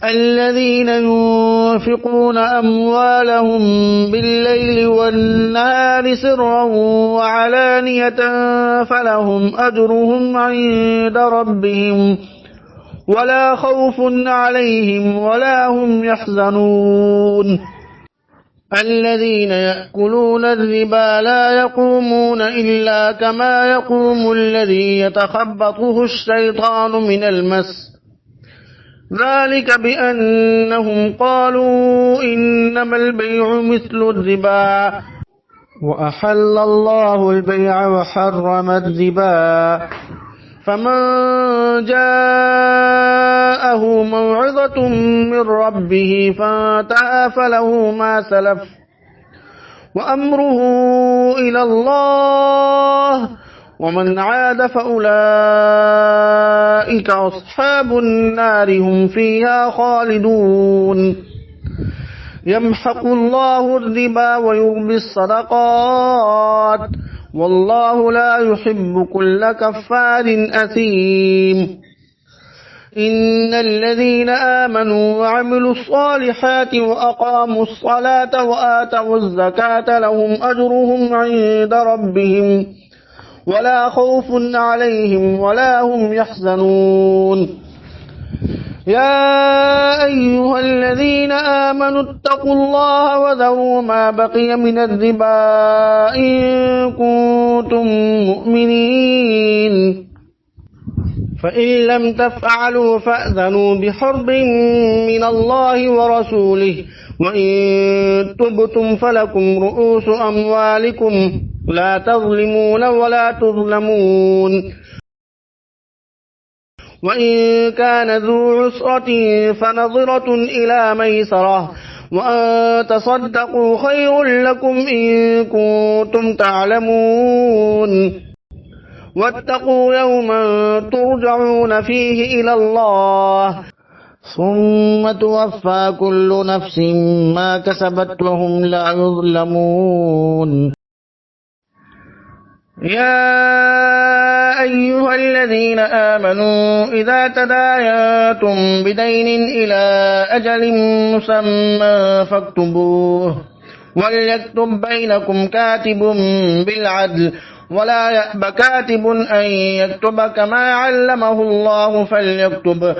الذين ينفقون أموالهم بالليل والنهار سرا وعلانية فلهم أجرهم عند ربهم ولا خوف عليهم ولا هم يحزنون الذين يأكلون الربا لا يقومون إلا كما يقوم الذي يتخبطه الشيطان من المس ذلك بأنهم قالوا إنما البيع مثل الربا وأحل الله البيع وحرم الربا فمن جاءه موعظة من ربه فانتهى فله ما سلف وأمره إلى الله ومن عاد فأولئك أصحاب النار هم فيها خالدون يمحق الله الربا ويربي الصدقات والله لا يحب كل كفار أثيم إن الذين آمنوا وعملوا الصالحات وأقاموا الصلاة وآتوا الزكاة لهم أجرهم عند ربهم ولا خوف عليهم ولا هم يحزنون يا أيها الذين آمنوا اتقوا الله وذروا ما بقي من الربا إن كنتم مؤمنين فإن لم تفعلوا فأذنوا بحرب من الله ورسوله وإن تبتم فلكم رؤوس أموالكم لا تظلمون ولا تظلمون وإن كان ذو عسرة فنظرة إلى ميسرة وأن تصدقوا خير لكم إن كنتم تعلمون واتقوا يوما ترجعون فيه إلى الله ثم توفى كل نفس ما كسبت وهم لا يظلمون يا أيها الذين آمنوا إذا تداينتم بدين إلى أجل مسمى فاكتبوه وليكتب بينكم كاتب بالعدل ولا يأب كاتب أن يكتب كما علمه الله فليكتب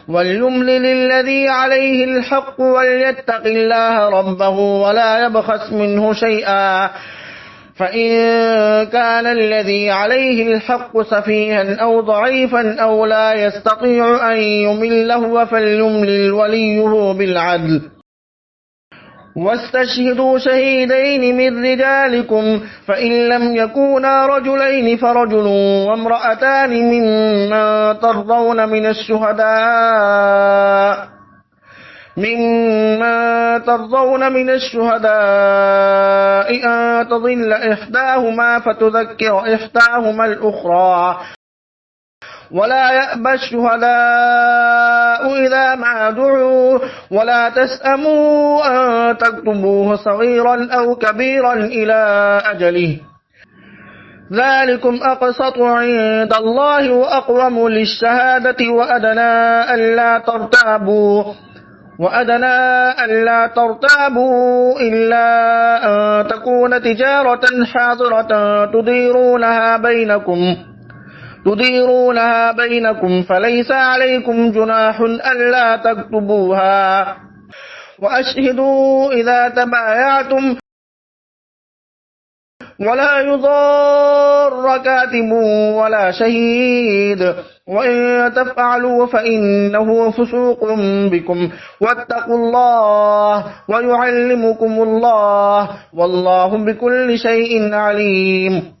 وليملل الذي عليه الحق وليتق الله ربه ولا يبخس منه شيئا فإن كان الذي عليه الحق سفيها أو ضعيفا أو لا يستطيع أن يمل هو فليملل وليه بالعدل واستشهدوا شهيدين من رجالكم فإن لم يكونا رجلين فرجل وامرأتان ممن ترضون من الشهداء أن تضل إحداهما فتذكر إحداهما الأخرى ولا يأبى الشهداء إذا ما دعوا ولا تسأموا أن تكتبوه صغيرا أو كبيرا إلى أجله ذلكم أقسط عند الله وأقوم للشهادة وأدنى ألا ترتابوا إلا أن تكون تجارة حاضرة تديرونها بينكم فليس عليكم جناح ألا تكتبوها وأشهدوا إذا تبايعتم ولا يضار كاتب ولا شهيد وإن تفعلوا فإنه فسوق بكم واتقوا الله ويعلمكم الله والله بكل شيء عليم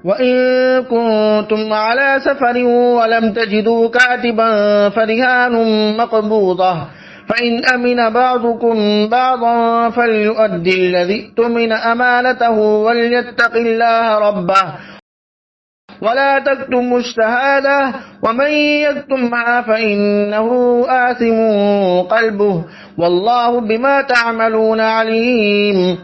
وإن كنتم على سفر ولم تجدوا كاتبا فرهان مقبوضة فإن أمن بعضكم بعضا فليؤدي الذي اؤتمن أمانته وليتق الله ربه ولا تكتموا الشهادة ومن يكتمها فإنه آثم قلبه والله بما تعملون عليم